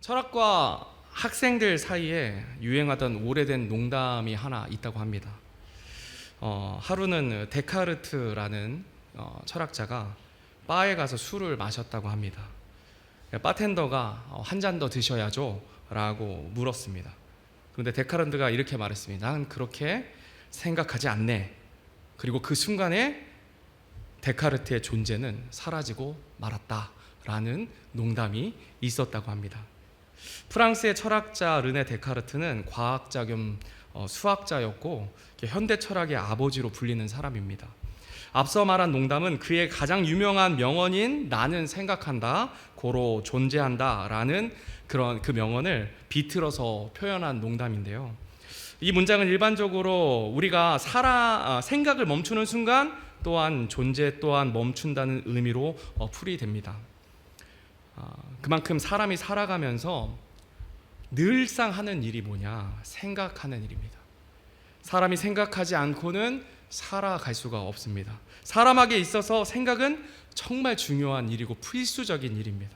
철학과 학생들 사이에 유행하던 오래된 농담이 하나 있다고 합니다. 하루는 데카르트라는 철학자가 바에 가서 술을 마셨다고 합니다. 바텐더가 한 잔 더 드셔야죠 라고 물었습니다. 그런데 데카르트가 이렇게 말했습니다. 난 그렇게 생각하지 않네. 그리고 그 순간에 데카르트의 존재는 사라지고 말았다라는 농담이 있었다고 합니다. 프랑스의 철학자 르네 데카르트는 과학자 겸 수학자였고 현대 철학의 아버지로 불리는 사람입니다. 앞서 말한 농담은 그의 가장 유명한 명언인 나는 생각한다, 고로 존재한다 라는 그런 그 명언을 비틀어서 표현한 농담인데요. 이 문장은 일반적으로 우리가 생각을 멈추는 순간 또한 존재 또한 멈춘다는 의미로 풀이됩니다. 그만큼 사람이 살아가면서 늘상 하는 일이 뭐냐? 생각하는 일입니다. 사람이 생각하지 않고는 살아갈 수가 없습니다. 사람에게 있어서 생각은 정말 중요한 일이고 필수적인 일입니다.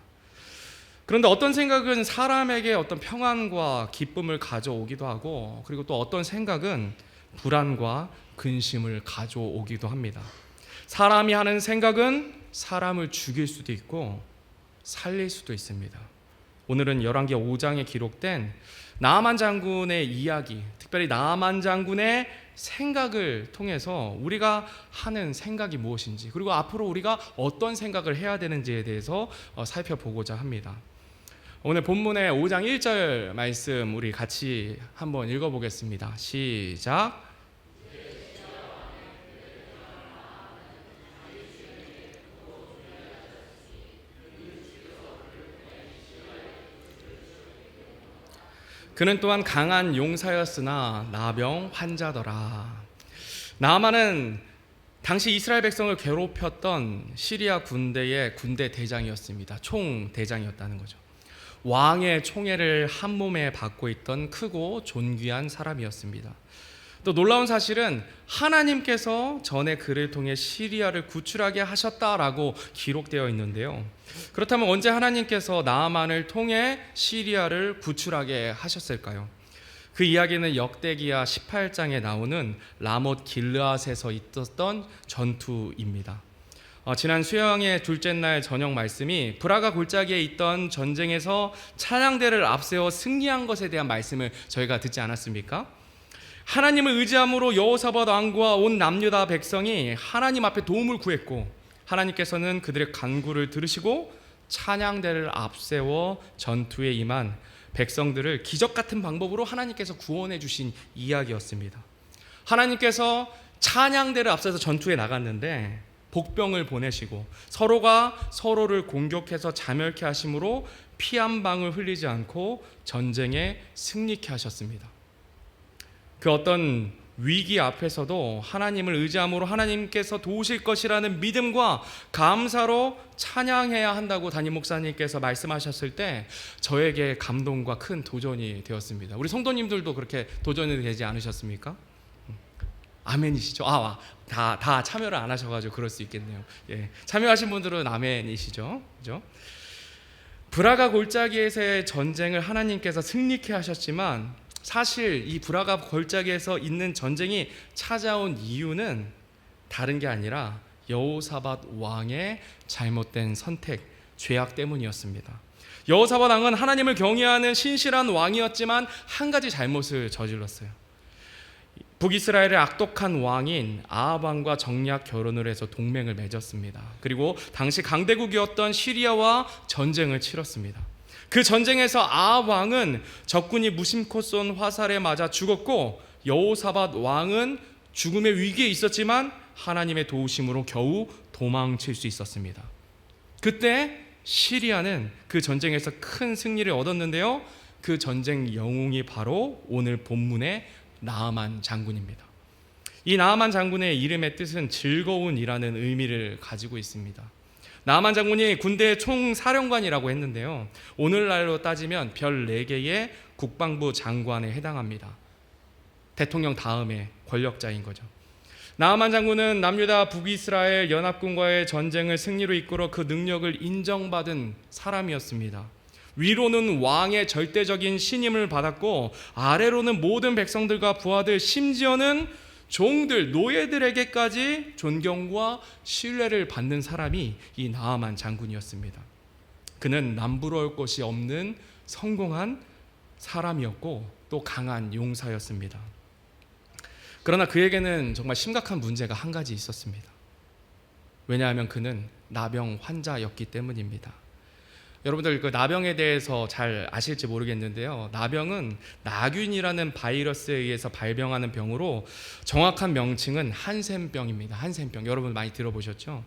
그런데 어떤 생각은 사람에게 어떤 평안과 기쁨을 가져오기도 하고, 그리고 또 어떤 생각은 불안과 근심을 가져오기도 합니다. 사람이 하는 생각은 사람을 죽일 수도 있고 살릴 수도 있습니다. 오늘은 열왕기하 5장에 기록된 나아만 장군의 이야기, 특별히 나아만 장군의 생각을 통해서 우리가 하는 생각이 무엇인지, 그리고 앞으로 우리가 어떤 생각을 해야 되는지에 대해서 살펴보고자 합니다. 오늘 본문의 5장 1절 말씀 우리 같이 한번 읽어보겠습니다. 시작. 그는 또한 강한 용사였으나 나병 환자더라. 나아만은 당시 이스라엘 백성을 괴롭혔던 시리아 군대의 군대 대장이었습니다. 총대장이었다는 거죠. 왕의 총애를 한 몸에 받고 있던 크고 존귀한 사람이었습니다. 또 놀라운 사실은 하나님께서 전에 그를 통해 시리아를 구출하게 하셨다라고 기록되어 있는데요. 그렇다면 언제 하나님께서 나아만을 통해 시리아를 구출하게 하셨을까요? 그 이야기는 역대기야 18장에 나오는 라못 길르앗에서 있었던 전투입니다. 지난 수영의 둘째 날 저녁 말씀이 브라가 골짜기에 있던 전쟁에서 찬양대를 앞세워 승리한 것에 대한 말씀을 저희가 듣지 않았습니까? 하나님을 의지함으로 여호사밧 왕과 온 남유다 백성이 하나님 앞에 도움을 구했고, 하나님께서는 그들의 간구를 들으시고 찬양대를 앞세워 전투에 임한 백성들을 기적 같은 방법으로 하나님께서 구원해 주신 이야기였습니다. 하나님께서 찬양대를 앞서서 전투에 나갔는데 복병을 보내시고 서로가 서로를 공격해서 자멸케 하심으로 피 한 방울 흘리지 않고 전쟁에 승리케 하셨습니다. 그 어떤 위기 앞에서도 하나님을 의지함으로 하나님께서 도우실 것이라는 믿음과 감사로 찬양해야 한다고 담임 목사님께서 말씀하셨을 때 저에게 감동과 큰 도전이 되었습니다. 우리 성도님들도 그렇게 도전이 되지 않으셨습니까? 아멘이시죠? 다 참여를 안 하셔가지고 그럴 수 있겠네요. 예, 참여하신 분들은 아멘이시죠? 그죠? 브라가 골짜기에서의 전쟁을 하나님께서 승리케 하셨지만 사실 이 브라가 골짜기에서 있는 전쟁이 찾아온 이유는 다른 게 아니라 여호사밧 왕의 잘못된 선택, 죄악 때문이었습니다. 여호사밧 왕은 하나님을 경외하는 신실한 왕이었지만 한 가지 잘못을 저질렀어요. 북이스라엘의 악독한 왕인 아합 왕과 정략 결혼을 해서 동맹을 맺었습니다. 그리고 당시 강대국이었던 시리아와 전쟁을 치렀습니다. 그 전쟁에서 아합 왕은 적군이 무심코 쏜 화살에 맞아 죽었고, 여호사밧 왕은 죽음의 위기에 있었지만 하나님의 도우심으로 겨우 도망칠 수 있었습니다. 그때 시리아는 그 전쟁에서 큰 승리를 얻었는데요. 그 전쟁 영웅이 바로 오늘 본문의 나아만 장군입니다. 이 나아만 장군의 이름의 뜻은 즐거운이라는 의미를 가지고 있습니다. 나아만 장군이 군대의 총사령관이라고 했는데요, 오늘날로 따지면 별 4개의 국방부 장관에 해당합니다. 대통령 다음에 권력자인 거죠. 나아만 장군은 남유다 북이스라엘 연합군과의 전쟁을 승리로 이끌어 그 능력을 인정받은 사람이었습니다. 위로는 왕의 절대적인 신임을 받았고 아래로는 모든 백성들과 부하들, 심지어는 종들, 노예들에게까지 존경과 신뢰를 받는 사람이 이 나아만 장군이었습니다. 그는 남부러울 것이 없는 성공한 사람이었고 또 강한 용사였습니다. 그러나 그에게는 정말 심각한 문제가 한 가지 있었습니다. 왜냐하면 그는 나병 환자였기 때문입니다. 여러분들 그 나병에 대해서 잘 아실지 모르겠는데요. 나병은 나균이라는 바이러스에 의해서 발병하는 병으로 정확한 명칭은 한센병입니다. 한센병. 여러분 많이 들어보셨죠?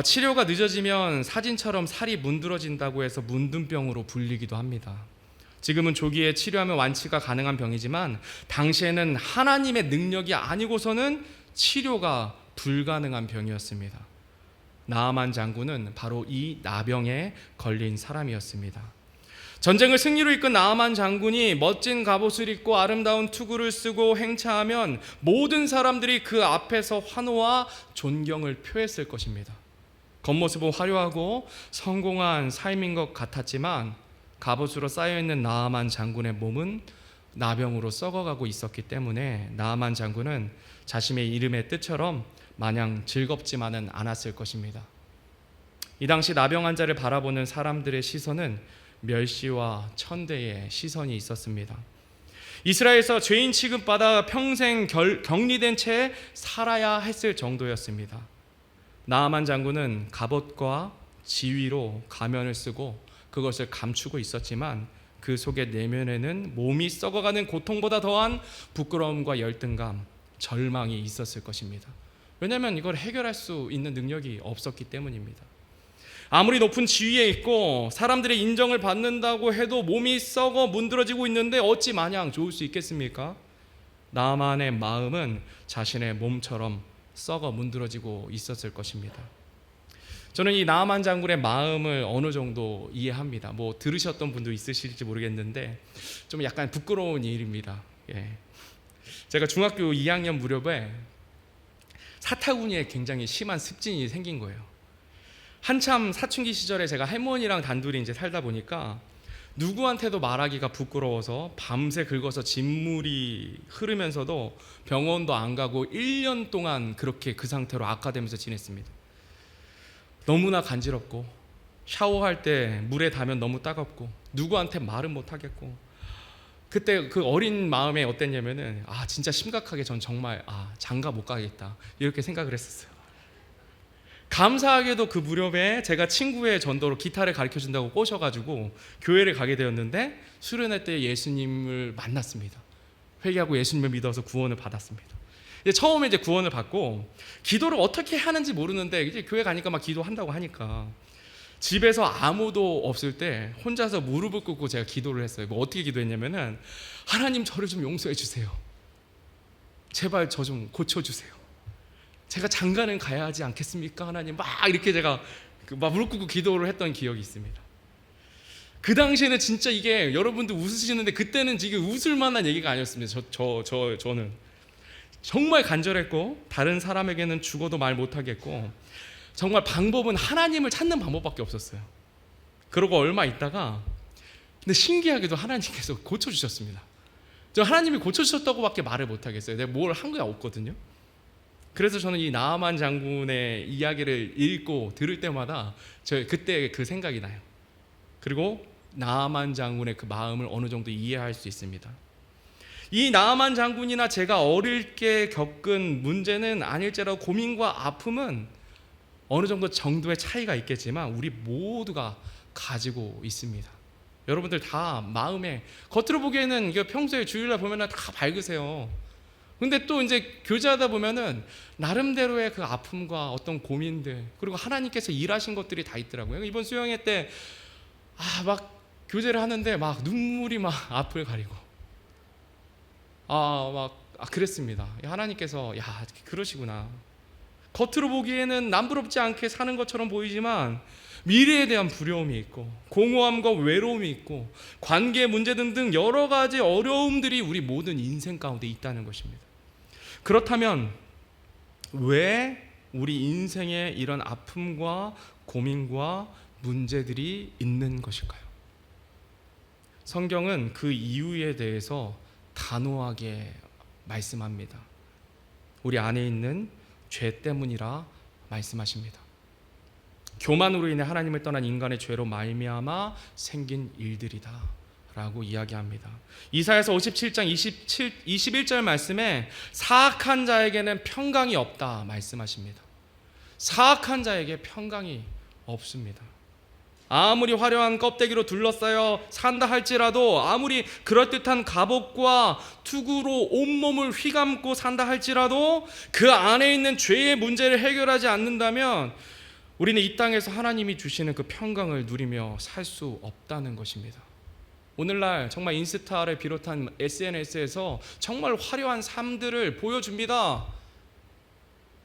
치료가 늦어지면 사진처럼 살이 문드러진다고 해서 문둥병으로 불리기도 합니다. 지금은 조기에 치료하면 완치가 가능한 병이지만 당시에는 하나님의 능력이 아니고서는 치료가 불가능한 병이었습니다. 나아만 장군은 바로 이 나병에 걸린 사람이었습니다. 전쟁을 승리로 이끈 나아만 장군이 멋진 갑옷을 입고 아름다운 투구를 쓰고 행차하면 모든 사람들이 그 앞에서 환호와 존경을 표했을 것입니다. 겉모습은 화려하고 성공한 삶인 것 같았지만 갑옷으로 쌓여있는 나아만 장군의 몸은 나병으로 썩어가고 있었기 때문에 나아만 장군은 자신의 이름의 뜻처럼 마냥 즐겁지만은 않았을 것입니다. 이 당시 나병 환자를 바라보는 사람들의 시선은 멸시와 천대의 시선이 있었습니다. 이스라엘에서 죄인 취급받아 평생 격리된 채 살아야 했을 정도였습니다. 나아만 장군은 갑옷과 지위로 가면을 쓰고 그것을 감추고 있었지만 그 속의 내면에는 몸이 썩어가는 고통보다 더한 부끄러움과 열등감, 절망이 있었을 것입니다. 왜냐하면 이걸 해결할 수 있는 능력이 없었기 때문입니다. 아무리 높은 지위에 있고 사람들의 인정을 받는다고 해도 몸이 썩어 문드러지고 있는데 어찌 마냥 좋을 수 있겠습니까? 나아만의 마음은 자신의 몸처럼 썩어 문드러지고 있었을 것입니다. 저는 이 나아만 장군의 마음을 어느 정도 이해합니다. 뭐 들으셨던 분도 있으실지 모르겠는데 좀 약간 부끄러운 일입니다. 제가 중학교 2학년 무렵에 사타구니에 굉장히 심한 습진이 생긴 거예요. 한참 사춘기 시절에 제가 할머니랑 단둘이 이제 살다 보니까 누구한테도 말하기가 부끄러워서 밤새 긁어서 진물이 흐르면서도 병원도 안 가고 1년 동안 그렇게 그 상태로 악화되면서 지냈습니다. 너무나 간지럽고 샤워할 때 물에 닿으면 너무 따갑고 누구한테 말은 못 하겠고 그때 그 어린 마음에 어땠냐면은 진짜 심각하게 전 정말 장가 못 가겠다 이렇게 생각을 했었어요. 감사하게도 그 무렵에 제가 친구의 전도로 기타를 가르쳐준다고 꼬셔가지고 교회를 가게 되었는데 수련회 때 예수님을 만났습니다. 회개하고 예수님을 믿어서 구원을 받았습니다. 처음에 이제 구원을 받고 기도를 어떻게 하는지 모르는데 이제 교회 가니까 막 기도한다고 하니까 집에서 아무도 없을 때 혼자서 무릎을 꿇고 제가 기도를 했어요. 뭐 어떻게 기도했냐면은 하나님 저를 좀 용서해 주세요. 제발 저 좀 고쳐주세요. 제가 장가는 가야 하지 않겠습니까? 하나님 막 이렇게 제가 막 무릎 꿇고 기도를 했던 기억이 있습니다. 그 당시에는 진짜 이게 여러분들 웃으시는데 그때는 지금 웃을 만한 얘기가 아니었습니다. 저는 정말 간절했고 다른 사람에게는 죽어도 말 못하겠고 정말 방법은 하나님을 찾는 방법밖에 없었어요. 그러고 얼마 있다가 근데 신기하게도 하나님께서 고쳐주셨습니다. 저 하나님이 고쳐주셨다고밖에 말을 못하겠어요. 내가 뭘 한 게 없거든요. 그래서 저는 이 나아만 장군의 이야기를 읽고 들을 때마다 저 그때 그 생각이 나요. 그리고 나아만 장군의 그 마음을 어느 정도 이해할 수 있습니다. 이 나아만 장군이나 제가 어릴 때 겪은 문제는 아닐지라도 고민과 아픔은 어느 정도 정도의 차이가 있겠지만 우리 모두가 가지고 있습니다. 여러분들 다 마음에 겉으로 보기에는 평소에 주일날 보면 다 밝으세요. 근데 또 이제 교제하다 보면은 나름대로의 그 아픔과 어떤 고민들 그리고 하나님께서 일하신 것들이 다 있더라고요. 이번 수영회 때 막 교제를 하는데 막 눈물이 막 앞을 가리고 그랬습니다. 하나님께서 그러시구나. 겉으로 보기에는 남부럽지 않게 사는 것처럼 보이지만 미래에 대한 두려움이 있고 공허함과 외로움이 있고 관계 문제 등등 여러 가지 어려움들이 우리 모든 인생 가운데 있다는 것입니다. 그렇다면 왜 우리 인생에 이런 아픔과 고민과 문제들이 있는 것일까요? 성경은 그 이유에 대해서 단호하게 말씀합니다. 우리 안에 있는 죄 때문이라 말씀하십니다. 교만으로 인해 하나님을 떠난 인간의 죄로 말미암아 생긴 일들이다 라고 이야기합니다. 이사야서 57장 21절 말씀에 사악한 자에게는 평강이 없다 말씀하십니다. 사악한 자에게 평강이 없습니다. 아무리 화려한 껍데기로 둘러싸여 산다 할지라도, 아무리 그럴듯한 갑옷과 투구로 온몸을 휘감고 산다 할지라도 그 안에 있는 죄의 문제를 해결하지 않는다면 우리는 이 땅에서 하나님이 주시는 그 평강을 누리며 살 수 없다는 것입니다. 오늘날 정말 인스타를 비롯한 SNS에서 정말 화려한 삶들을 보여줍니다.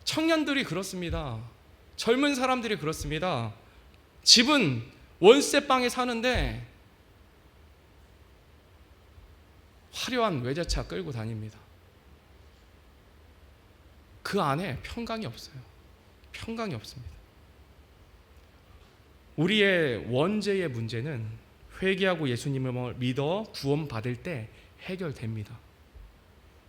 청년들이 그렇습니다. 젊은 사람들이 그렇습니다. 집은 월세방에 사는데 화려한 외제차 끌고 다닙니다. 그 안에 평강이 없어요. 평강이 없습니다. 우리의 원죄의 문제는 회개하고 예수님을 믿어 구원받을 때 해결됩니다.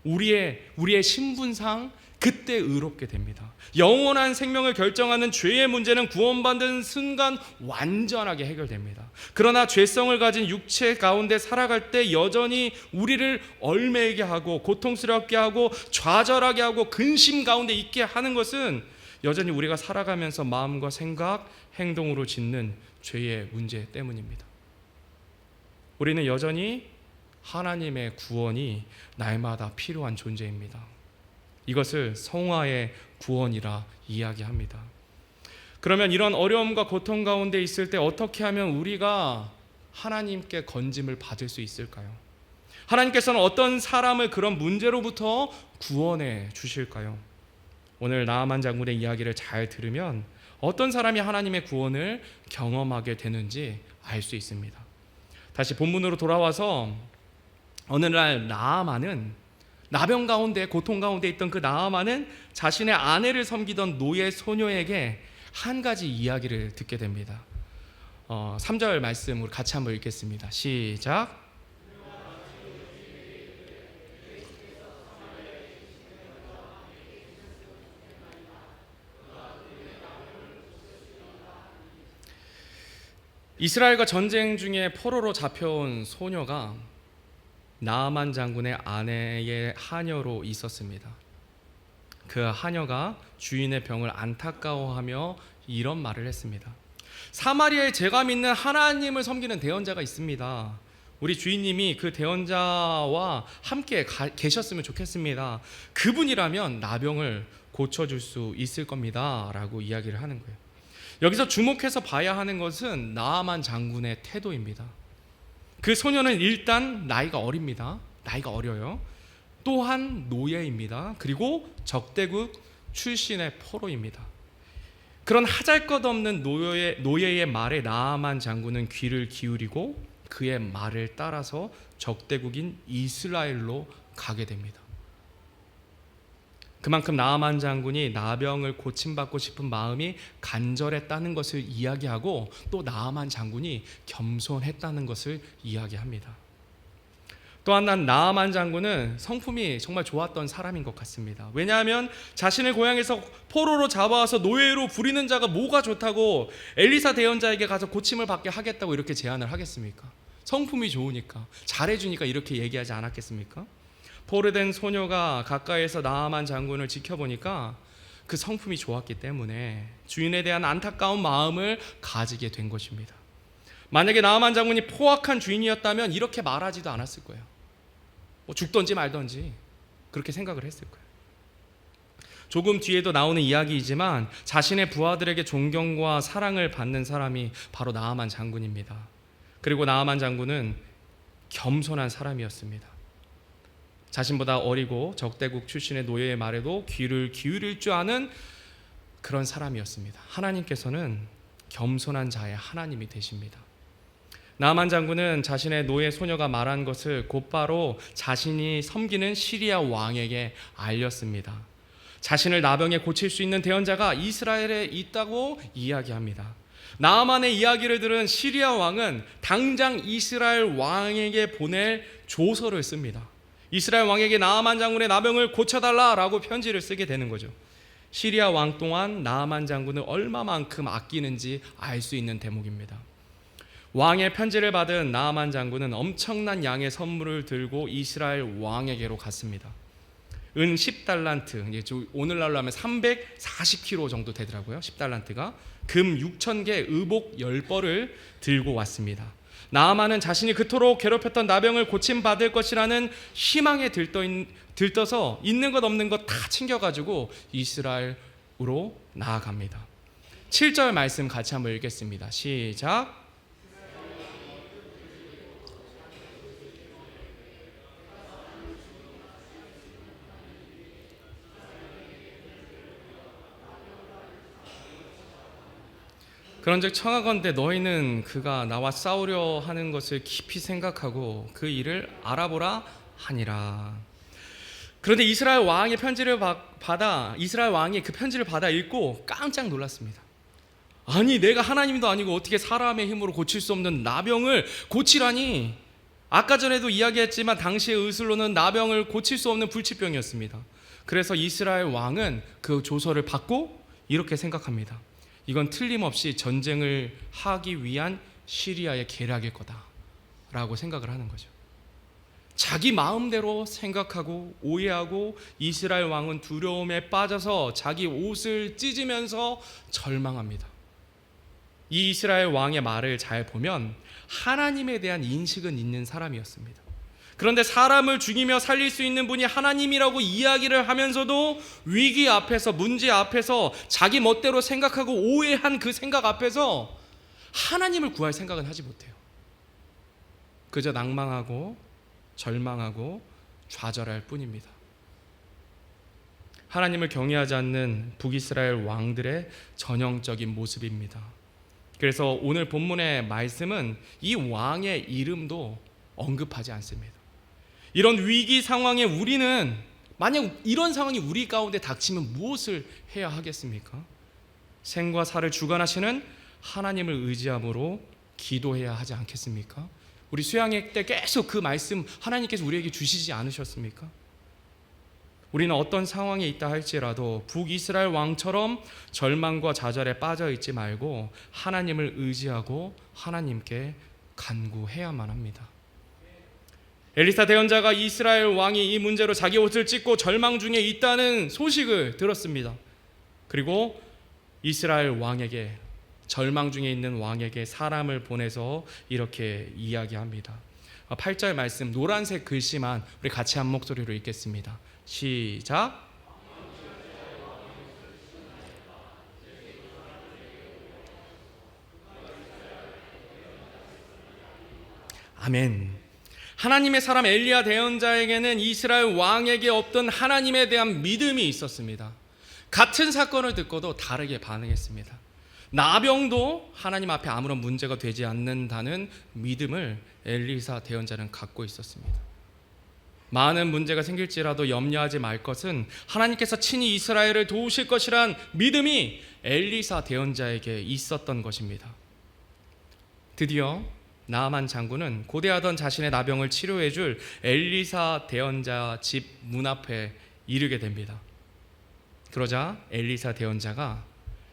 우리의 신분상 그때 의롭게 됩니다. 영원한 생명을 결정하는 죄의 문제는 구원받는 순간 완전하게 해결됩니다. 그러나 죄성을 가진 육체 가운데 살아갈 때 여전히 우리를 얽매이게 하고 고통스럽게 하고 좌절하게 하고 근심 가운데 있게 하는 것은 여전히 우리가 살아가면서 마음과 생각, 행동으로 짓는 죄의 문제 때문입니다. 우리는 여전히 하나님의 구원이 날마다 필요한 존재입니다. 이것을 성화의 구원이라 이야기합니다. 그러면 이런 어려움과 고통 가운데 있을 때 어떻게 하면 우리가 하나님께 건짐을 받을 수 있을까요? 하나님께서는 어떤 사람을 그런 문제로부터 구원해 주실까요? 오늘 나아만 장군의 이야기를 잘 들으면 어떤 사람이 하나님의 구원을 경험하게 되는지 알 수 있습니다. 다시 본문으로 돌아와서 어느 날 나병 가운데 고통 가운데 있던 그 나아만은 자신의 아내를 섬기던 노예 소녀에게 한 가지 이야기를 듣게 됩니다. 3절 말씀 우리 같이 한번 읽겠습니다. 시작. 이스라엘과 전쟁 중에 포로로 잡혀온 소녀가 나아만 장군의 아내의 하녀로 있었습니다. 그 하녀가 주인의 병을 안타까워하며 이런 말을 했습니다. 사마리아에 제가 믿는 하나님을 섬기는 대언자가 있습니다. 우리 주인님이 그 대언자와 함께 계셨으면 좋겠습니다. 그분이라면 나병을 고쳐줄 수 있을 겁니다 라고 이야기를 하는 거예요. 여기서 주목해서 봐야 하는 것은 나아만 장군의 태도입니다. 그 소녀는 일단 나이가 어립니다. 나이가 어려요. 또한 노예입니다. 그리고 적대국 출신의 포로입니다. 그런 하잘것없는 노예의 말에 나아만 장군은 귀를 기울이고 그의 말을 따라서 적대국인 이스라엘로 가게 됩니다. 그만큼 나아만 장군이 나병을 고침받고 싶은 마음이 간절했다는 것을 이야기하고 또 나아만 장군이 겸손했다는 것을 이야기합니다. 또한 나아만 장군은 성품이 정말 좋았던 사람인 것 같습니다. 왜냐하면 자신의 고향에서 포로로 잡아와서 노예로 부리는 자가 뭐가 좋다고 엘리사 대언자에게 가서 고침을 받게 하겠다고 이렇게 제안을 하겠습니까? 성품이 좋으니까, 잘해주니까 이렇게 얘기하지 않았겠습니까? 포로된 소녀가 가까이에서 나아만 장군을 지켜보니까 그 성품이 좋았기 때문에 주인에 대한 안타까운 마음을 가지게 된 것입니다. 만약에 나아만 장군이 포악한 주인이었다면 이렇게 말하지도 않았을 거예요. 죽던지 말던지 그렇게 생각을 했을 거예요. 조금 뒤에도 나오는 이야기이지만 자신의 부하들에게 존경과 사랑을 받는 사람이 바로 나아만 장군입니다. 그리고 나아만 장군은 겸손한 사람이었습니다. 자신보다 어리고 적대국 출신의 노예의 말에도 귀를 기울일 줄 아는 그런 사람이었습니다. 하나님께서는 겸손한 자의 하나님이 되십니다. 나아만 장군은 자신의 노예 소녀가 말한 것을 곧바로 자신이 섬기는 시리아 왕에게 알렸습니다. 자신을 나병에 고칠 수 있는 대언자가 이스라엘에 있다고 이야기합니다. 나아만의 이야기를 들은 시리아 왕은 당장 이스라엘 왕에게 보낼 조서를 씁니다. 이스라엘 왕에게 나아만 장군의 나병을 고쳐달라라고 편지를 쓰게 되는 거죠. 시리아 왕 또한 나아만 장군을 얼마만큼 아끼는지 알 수 있는 대목입니다. 왕의 편지를 받은 나아만 장군은 엄청난 양의 선물을 들고 이스라엘 왕에게로 갔습니다. 은 10달란트, 오늘날로 하면 340kg 정도 되더라고요. 10달란트가. 금 6,000개, 의복 10벌을 들고 왔습니다. 나아만은 자신이 그토록 괴롭혔던 나병을 고침받을 것이라는 희망에 들떠서 있는 것 없는 것 다 챙겨가지고 이스라엘으로 나아갑니다. 7절 말씀 같이 한번 읽겠습니다. 시작. 그런즉 청하건대 너희는 그가 나와 싸우려 하는 것을 깊이 생각하고 그 일을 알아보라 하니라. 그런데 이스라엘 왕의 편지를 받아 이스라엘 왕이 그 편지를 받아 읽고 깜짝 놀랐습니다. 아니 내가 하나님도 아니고 어떻게 사람의 힘으로 고칠 수 없는 나병을 고치라니. 아까 전에도 이야기했지만 당시의 의술로는 나병을 고칠 수 없는 불치병이었습니다. 그래서 이스라엘 왕은 그 조서를 받고 이렇게 생각합니다. 이건 틀림없이 전쟁을 하기 위한 시리아의 계략일 거다라고 생각을 하는 거죠. 자기 마음대로 생각하고 오해하고 이스라엘 왕은 두려움에 빠져서 자기 옷을 찢으면서 절망합니다. 이 이스라엘 왕의 말을 잘 보면 하나님에 대한 인식은 있는 사람이었습니다. 그런데 사람을 죽이며 살릴 수 있는 분이 하나님이라고 이야기를 하면서도 위기 앞에서, 문제 앞에서 자기 멋대로 생각하고 오해한 그 생각 앞에서 하나님을 구할 생각은 하지 못해요. 그저 낭망하고 절망하고 좌절할 뿐입니다. 하나님을 경외하지 않는 북이스라엘 왕들의 전형적인 모습입니다. 그래서 오늘 본문의 말씀은 이 왕의 이름도 언급하지 않습니다. 이런 위기 상황에 우리는 만약 이런 상황이 우리 가운데 닥치면 무엇을 해야 하겠습니까? 생과 사를 주관하시는 하나님을 의지함으로 기도해야 하지 않겠습니까? 우리 수양회 때 계속 그 말씀 하나님께서 우리에게 주시지 않으셨습니까? 우리는 어떤 상황에 있다 할지라도 북이스라엘 왕처럼 절망과 좌절에 빠져 있지 말고 하나님을 의지하고 하나님께 간구해야만 합니다. 엘리사 대언자가 이스라엘 왕이 이 문제로 자기 옷을 찢고 절망 중에 있다는 소식을 들었습니다. 그리고 이스라엘 왕에게, 절망 중에 있는 왕에게 사람을 보내서 이렇게 이야기합니다. 8절 말씀 노란색 글씨만 우리 같이 한 목소리로 읽겠습니다. 시작. 아멘. 하나님의 사람 엘리야 대언자에게는 이스라엘 왕에게 없던 하나님에 대한 믿음이 있었습니다. 같은 사건을 듣고도 다르게 반응했습니다. 나병도 하나님 앞에 아무런 문제가 되지 않는다는 믿음을 엘리사 대언자는 갖고 있었습니다. 많은 문제가 생길지라도 염려하지 말 것은 하나님께서 친히 이스라엘을 도우실 것이란 믿음이 엘리사 대언자에게 있었던 것입니다. 드디어 나아만 장군은 고대하던 자신의 나병을 치료해 줄 엘리사 대언자 집 문 앞에 이르게 됩니다. 그러자 엘리사 대언자가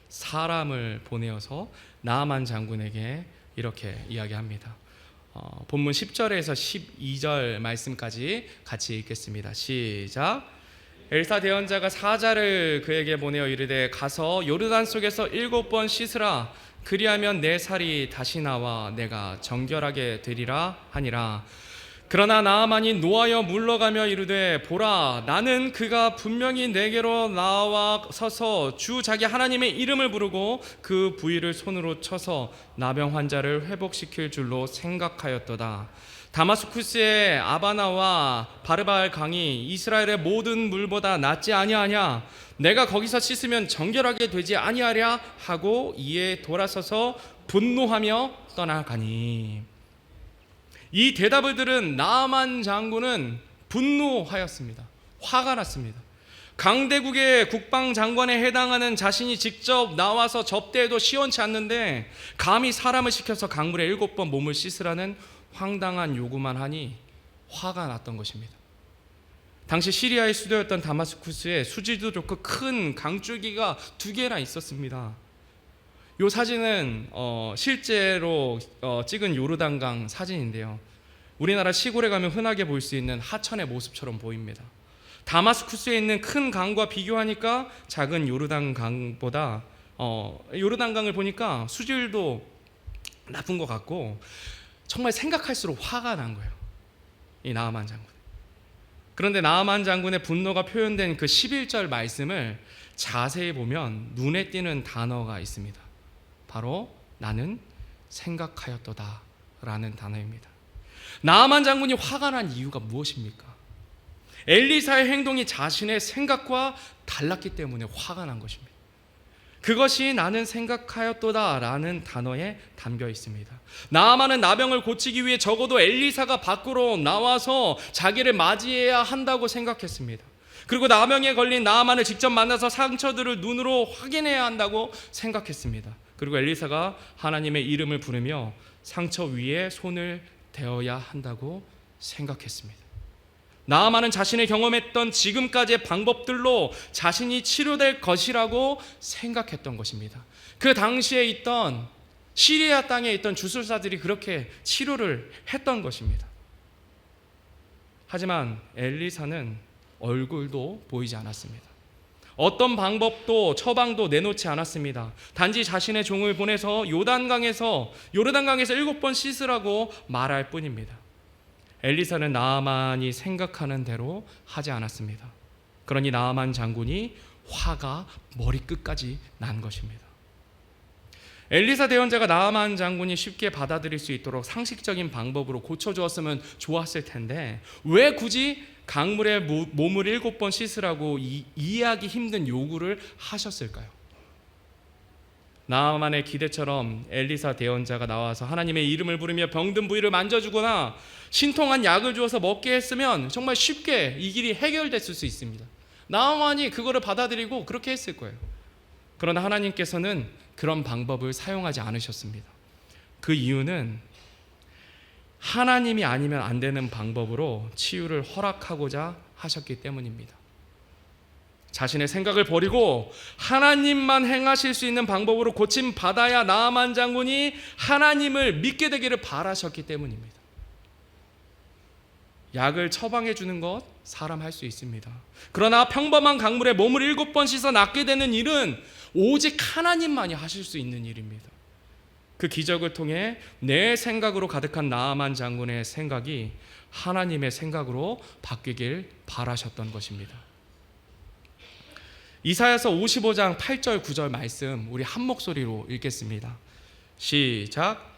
사람을 보내어서 나아만 장군에게 이렇게 이야기합니다. 본문 10절에서 12절 말씀까지 같이 읽겠습니다. 시작. 엘사 대언자가 사자를 그에게 보내어 이르되 가서 요르단 속에서 7번 씻으라. 그리하면 내 살이 다시 나와 내가 정결하게 되리라 하니라. 그러나 나아만이 노하여 물러가며 이르되 보라 나는 그가 분명히 내게로 나와 서서 주 자기 하나님의 이름을 부르고 그 부위를 손으로 쳐서 나병 환자를 회복시킬 줄로 생각하였도다. 다마스쿠스의 아바나와 바르바알 강이 이스라엘의 모든 물보다 낫지 아니하냐? 내가 거기서 씻으면 정결하게 되지 아니하랴 하고 이에 돌아서서 분노하며 떠나가니. 이 대답을 들은 나아만 장군은 분노하였습니다. 화가 났습니다. 강대국의 국방장관에 해당하는 자신이 직접 나와서 접대해도 시원치 않는데 감히 사람을 시켜서 강물에 7번 몸을 씻으라는 황당한 요구만 하니 화가 났던 것입니다. 당시 시리아의 수도였던 다마스쿠스에 수질도 좋고 큰 강줄기가 2개나 있었습니다. 이 사진은 실제로 찍은 요르단강 사진인데요. 우리나라 시골에 가면 흔하게 볼 수 있는 하천의 모습처럼 보입니다. 다마스쿠스에 있는 큰 강과 비교하니까 작은 요르단강보다 요르단강을 보니까 수질도 나쁜 것 같고 정말 생각할수록 화가 난 거예요. 이 나아만 장군. 그런데 나아만 장군의 분노가 표현된 그 11절 말씀을 자세히 보면 눈에 띄는 단어가 있습니다. 바로 나는 생각하였도다 라는 단어입니다. 나아만 장군이 화가 난 이유가 무엇입니까? 엘리사의 행동이 자신의 생각과 달랐기 때문에 화가 난 것입니다. 그것이 나는 생각하였도다 라는 단어에 담겨 있습니다. 나아만은 나병을 고치기 위해 적어도 엘리사가 밖으로 나와서 자기를 맞이해야 한다고 생각했습니다. 그리고 나병에 걸린 나아만을 직접 만나서 상처들을 눈으로 확인해야 한다고 생각했습니다. 그리고 엘리사가 하나님의 이름을 부르며 상처 위에 손을 대어야 한다고 생각했습니다. 나아만은 자신이 경험했던 지금까지의 방법들로 자신이 치료될 것이라고 생각했던 것입니다. 그 당시에 있던 시리아 땅에 있던 주술사들이 그렇게 치료를 했던 것입니다. 하지만 엘리사는 얼굴도 보이지 않았습니다. 어떤 방법도 처방도 내놓지 않았습니다. 단지 자신의 종을 보내서 요르단강에서 7번 씻으라고 말할 뿐입니다. 엘리사는 나아만이 생각하는 대로 하지 않았습니다. 그러니 나아만 장군이 화가 머리끝까지 난 것입니다. 엘리사 대언자가 나아만 장군이 쉽게 받아들일 수 있도록 상식적인 방법으로 고쳐주었으면 좋았을 텐데 왜 굳이 강물에 몸을 7번 씻으라고 이해하기 힘든 요구를 하셨을까요? 나아만의 기대처럼 엘리사 대언자가 나와서 하나님의 이름을 부르며 병든 부위를 만져주거나 신통한 약을 주어서 먹게 했으면 정말 쉽게 이 길이 해결됐을 수 있습니다. 나아만이 그거를 받아들이고 그렇게 했을 거예요. 그러나 하나님께서는 그런 방법을 사용하지 않으셨습니다. 그 이유는 하나님이 아니면 안 되는 방법으로 치유를 허락하고자 하셨기 때문입니다. 자신의 생각을 버리고 하나님만 행하실 수 있는 방법으로 고침 받아야 나아만 장군이 하나님을 믿게 되기를 바라셨기 때문입니다. 약을 처방해 주는 것 사람 할 수 있습니다. 그러나 평범한 강물에 몸을 7번 씻어 낫게 되는 일은 오직 하나님만이 하실 수 있는 일입니다. 그 기적을 통해 내 생각으로 가득한 나아만 장군의 생각이 하나님의 생각으로 바뀌길 바라셨던 것입니다. 이사야서 55장 8절 9절 말씀 우리 한 목소리로 읽겠습니다. 시작.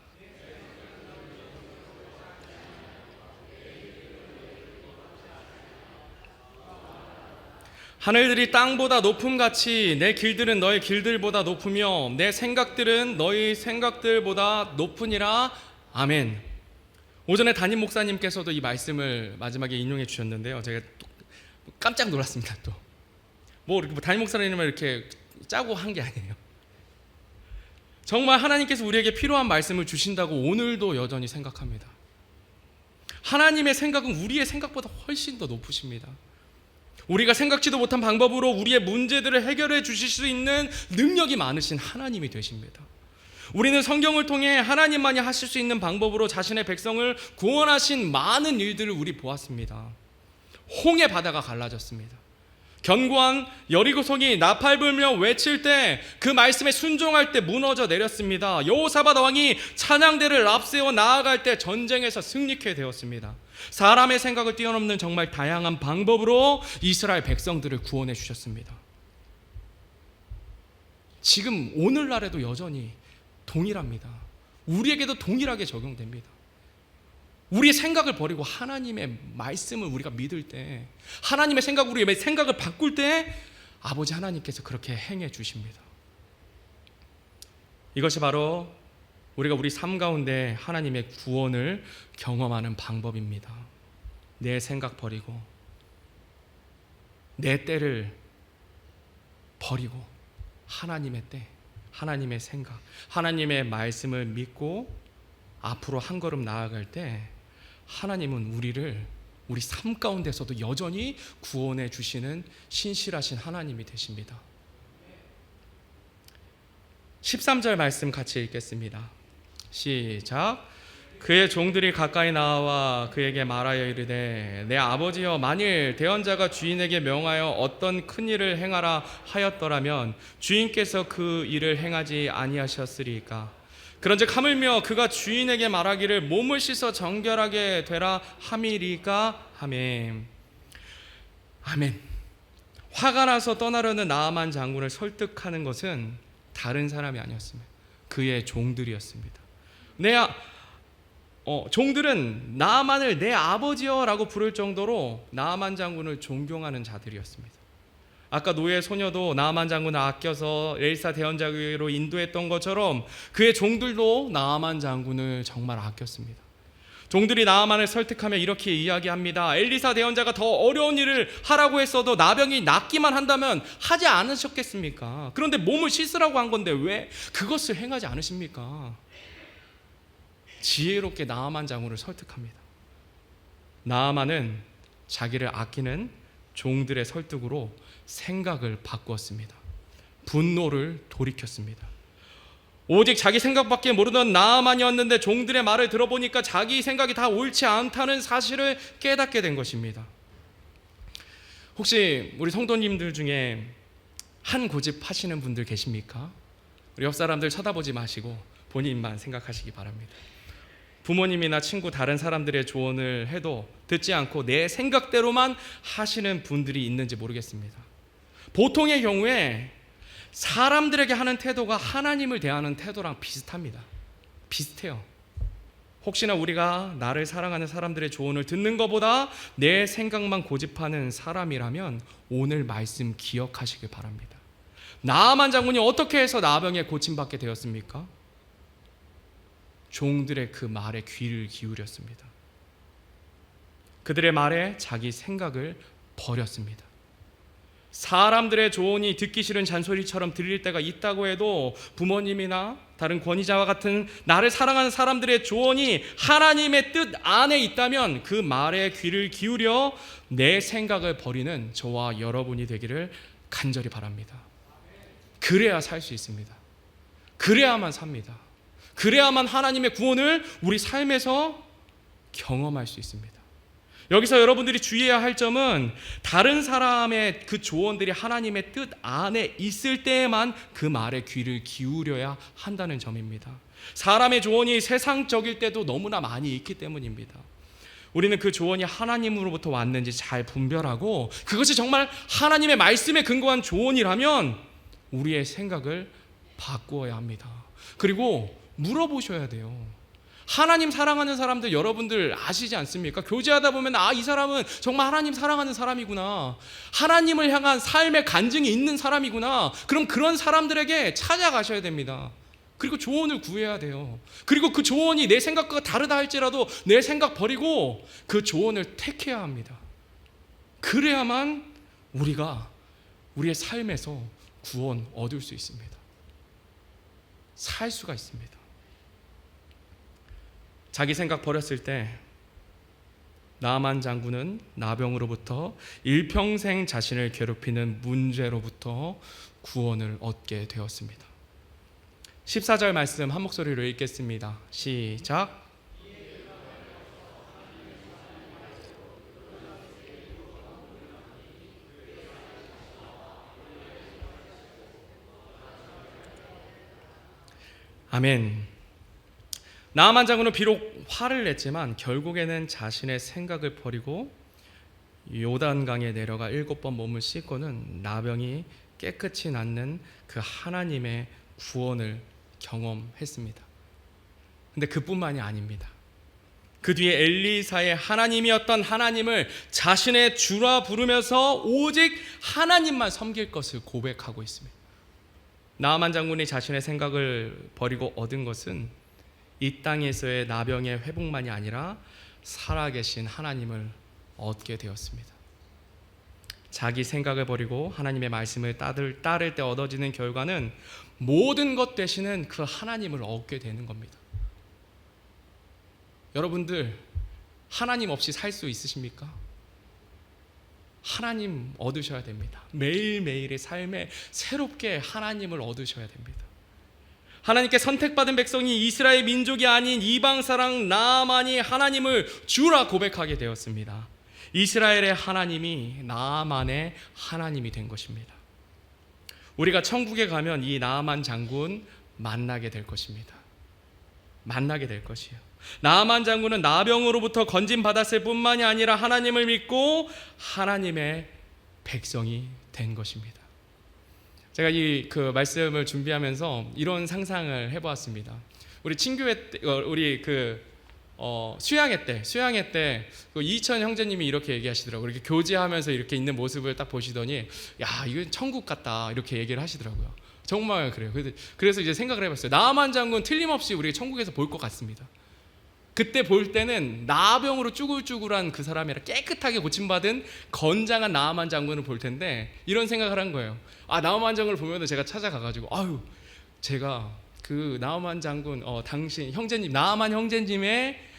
하늘들이 땅보다 높음같이 내 길들은 너희 길들보다 높으며 내 생각들은 너희 생각들보다 높으니라. 아멘. 오전에 담임 목사님께서도 이 말씀을 마지막에 인용해 주셨는데요. 제가 깜짝 놀랐습니다. 또 담임 목사님을 이렇게 짜고 한 게 아니에요. 정말 하나님께서 우리에게 필요한 말씀을 주신다고 오늘도 여전히 생각합니다. 하나님의 생각은 우리의 생각보다 훨씬 더 높으십니다. 우리가 생각지도 못한 방법으로 우리의 문제들을 해결해 주실 수 있는 능력이 많으신 하나님이 되십니다. 우리는 성경을 통해 하나님만이 하실 수 있는 방법으로 자신의 백성을 구원하신 많은 일들을 우리 보았습니다. 홍해 바다가 갈라졌습니다. 견고한 여리고성이 나팔 불며 외칠 때 그 말씀에 순종할 때 무너져 내렸습니다. 여호사밧 왕이 찬양대를 앞세워 나아갈 때 전쟁에서 승리케 되었습니다. 사람의 생각을 뛰어넘는 정말 다양한 방법으로 이스라엘 백성들을 구원해 주셨습니다. 지금 오늘날에도 여전히 동일합니다. 우리에게도 동일하게 적용됩니다. 우리의 생각을 버리고 하나님의 말씀을 우리가 믿을 때, 하나님의 생각, 우리의 생각을 바꿀 때 아버지 하나님께서 그렇게 행해 주십니다. 이것이 바로 우리가 우리 삶 가운데 하나님의 구원을 경험하는 방법입니다. 내 생각 버리고 내 때를 버리고 하나님의 때, 하나님의 생각, 하나님의 말씀을 믿고 앞으로 한 걸음 나아갈 때 하나님은 우리 삶 가운데서도 여전히 구원해 주시는 신실하신 하나님이 되십니다. 13절 말씀 같이 읽겠습니다. 시작. 그의 종들이 가까이 나와 그에게 말하여 이르되 내 아버지여, 만일 대언자가 주인에게 명하여 어떤 큰 일을 행하라 하였더라면 주인께서 그 일을 행하지 아니하셨으리까? 그런즉 하물며 그가 주인에게 말하기를 몸을 씻어 정결하게 되라 함이리까 하매. 아멘. 화가 나서 떠나려는 나아만 장군을 설득하는 것은 다른 사람이 아니었습니다. 그의 종들이었습니다. 종들은 나아만을 내 아버지여라고 부를 정도로 나아만 장군을 존경하는 자들이었습니다. 아까 노예 소녀도 나아만 장군을 아껴서 엘리사 대언자에게로 인도했던 것처럼 그의 종들도 나아만 장군을 정말 아꼈습니다. 종들이 나아만을 설득하며 이렇게 이야기합니다. 엘리사 대언자가 더 어려운 일을 하라고 했어도 나병이 낫기만 한다면 하지 않으셨겠습니까? 그런데 몸을 씻으라고 한 건데 왜 그것을 행하지 않으십니까? 지혜롭게 나아만 장군을 설득합니다. 나아만은 자기를 아끼는 종들의 설득으로 생각을 바꾸었습니다. 분노를 돌이켰습니다. 오직 자기 생각밖에 모르던 나아만이었는데 종들의 말을 들어보니까 자기 생각이 다 옳지 않다는 사실을 깨닫게 된 것입니다. 혹시 우리 성도님들 중에 한 고집 하시는 분들 계십니까? 우리 옆 사람들 쳐다보지 마시고 본인만 생각하시기 바랍니다. 부모님이나 친구, 다른 사람들의 조언을 해도 듣지 않고 내 생각대로만 하시는 분들이 있는지 모르겠습니다. 보통의 경우에 사람들에게 하는 태도가 하나님을 대하는 태도랑 비슷해요. 혹시나 우리가 나를 사랑하는 사람들의 조언을 듣는 것보다 내 생각만 고집하는 사람이라면 오늘 말씀 기억하시길 바랍니다. 나아만 장군이 어떻게 해서 나병에 고침받게 되었습니까? 종들의 그 말에 귀를 기울였습니다. 그들의 말에 자기 생각을 버렸습니다. 사람들의 조언이 듣기 싫은 잔소리처럼 들릴 때가 있다고 해도 부모님이나 다른 권위자와 같은 나를 사랑하는 사람들의 조언이 하나님의 뜻 안에 있다면 그 말에 귀를 기울여 내 생각을 버리는 저와 여러분이 되기를 간절히 바랍니다. 그래야 살 수 있습니다. 그래야만 삽니다. 그래야만 하나님의 구원을 우리 삶에서 경험할 수 있습니다. 여기서 여러분들이 주의해야 할 점은 다른 사람의 그 조언들이 하나님의 뜻 안에 있을 때에만 그 말에 귀를 기울여야 한다는 점입니다. 사람의 조언이 세상적일 때도 너무나 많이 있기 때문입니다. 우리는 그 조언이 하나님으로부터 왔는지 잘 분별하고 그것이 정말 하나님의 말씀에 근거한 조언이라면 우리의 생각을 바꾸어야 합니다. 그리고 물어보셔야 돼요. 하나님 사랑하는 사람들 여러분들 아시지 않습니까? 교제하다 보면 이 사람은 정말 하나님 사랑하는 사람이구나, 하나님을 향한 삶의 간증이 있는 사람이구나. 그럼 그런 사람들에게 찾아가셔야 됩니다. 그리고 조언을 구해야 돼요. 그리고 그 조언이 내 생각과 다르다 할지라도 내 생각 버리고 그 조언을 택해야 합니다. 그래야만 우리가 우리의 삶에서 구원 얻을 수 있습니다. 살 수가 있습니다. 자기 생각 버렸을 때 나아만 장군은 나병으로부터 일평생 자신을 괴롭히는 문제로부터 구원을 얻게 되었습니다. 14절 말씀 한 목소리로 읽겠습니다. 시작. 아멘. 나아만 장군은 비록 화를 냈지만 결국에는 자신의 생각을 버리고 요단강에 내려가 7번 몸을 씻고는 나병이 깨끗이 낫는 그 하나님의 구원을 경험했습니다. 근데 그뿐만이 아닙니다. 그 뒤에 엘리사의 하나님이었던 하나님을 자신의 주라 부르면서 오직 하나님만 섬길 것을 고백하고 있습니다. 나아만 장군이 자신의 생각을 버리고 얻은 것은 이 땅에서의 나병의 회복만이 아니라 살아계신 하나님을 얻게 되었습니다. 자기 생각을 버리고 하나님의 말씀을 따를 때 얻어지는 결과는 모든 것 대신은 그 하나님을 얻게 되는 겁니다. 여러분들 하나님 없이 살 수 있으십니까? 하나님 얻으셔야 됩니다. 매일매일의 삶에 새롭게 하나님을 얻으셔야 됩니다. 하나님께 선택받은 백성이 이스라엘 민족이 아닌 이방 사람 나아만이 하나님을 주라 고백하게 되었습니다. 이스라엘의 하나님이 나아만의 하나님이 된 것입니다. 우리가 천국에 가면 이 나아만 장군 만나게 될 것입니다. 만나게 될 것이에요. 나아만 장군은 나병으로부터 건진받았을 뿐만이 아니라 하나님을 믿고 하나님의 백성이 된 것입니다. 제가 이 말씀을 준비하면서 이런 상상을 해보았습니다. 우리 친교회 때, 우리 수양회 때 이천 형제님이 이렇게 얘기하시더라고요. 이렇게 교제하면서 이렇게 있는 모습을 딱 보시더니, 야, 이건 천국 같다, 이렇게 얘기를 하시더라고요. 정말 그래요. 그래서 이제 생각을 해봤어요. 나아만 장군 틀림없이 우리가 천국에서 볼 것 같습니다. 그때 볼 때는 나병으로 쭈글쭈글한 그 사람이라 깨끗하게 고침받은 건장한 나아만 장군을 볼 텐데, 이런 생각을 한 거예요. 나아만 장군을 보면 제가 찾아가가지고, 제가 그 나아만 장군 당신 형제님, 나아만 형제님의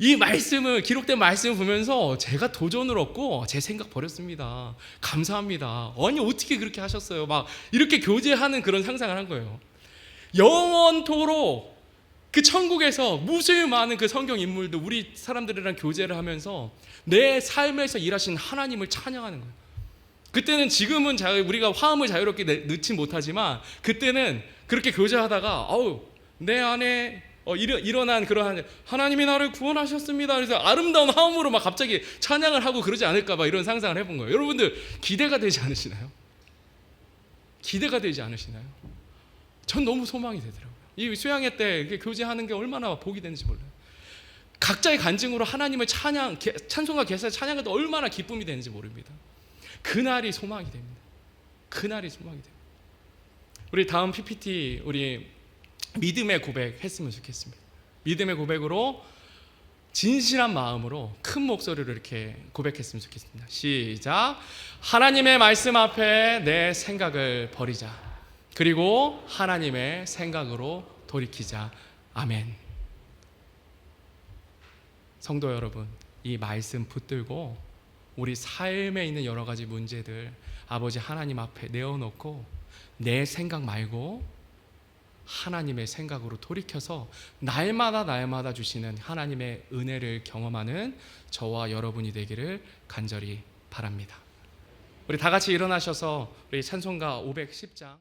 이 말씀을, 기록된 말씀을 보면서 제가 도전을 얻고 제 생각 버렸습니다. 감사합니다. 아니 어떻게 그렇게 하셨어요? 막 이렇게 교제하는 그런 상상을 한 거예요. 영원토록 그 천국에서 무수히 많은 그 성경 인물들, 우리 사람들이랑 교제를 하면서 내 삶에서 일하신 하나님을 찬양하는 거예요. 그때는, 지금은 우리가 화음을 자유롭게 넣지 못하지만 그때는 그렇게 교제하다가 내 안에 일어난 그러한 하나님이 나를 구원하셨습니다. 그래서 아름다운 화음으로 막 갑자기 찬양을 하고 그러지 않을까 봐 이런 상상을 해본 거예요. 여러분들 기대가 되지 않으시나요? 기대가 되지 않으시나요? 전 너무 소망이 되더라고요. 이 수양회 때 이렇게 교제하는 게 얼마나 복이 되는지 몰라요. 각자의 간증으로 하나님을 찬송과 개사 찬양할 때 얼마나 기쁨이 되는지 모릅니다. 그날이 소망이 됩니다. 그날이 소망이 됩니다. 우리 다음 PPT 우리 믿음의 고백 했으면 좋겠습니다. 믿음의 고백으로 진실한 마음으로 큰 목소리로 이렇게 고백했으면 좋겠습니다. 시작. 하나님의 말씀 앞에 내 생각을 버리자. 그리고 하나님의 생각으로 돌이키자. 아멘. 성도 여러분, 이 말씀 붙들고 우리 삶에 있는 여러 가지 문제들 아버지 하나님 앞에 내어놓고 내 생각 말고 하나님의 생각으로 돌이켜서 날마다 주시는 하나님의 은혜를 경험하는 저와 여러분이 되기를 간절히 바랍니다. 우리 다 같이 일어나셔서 우리 찬송가 510장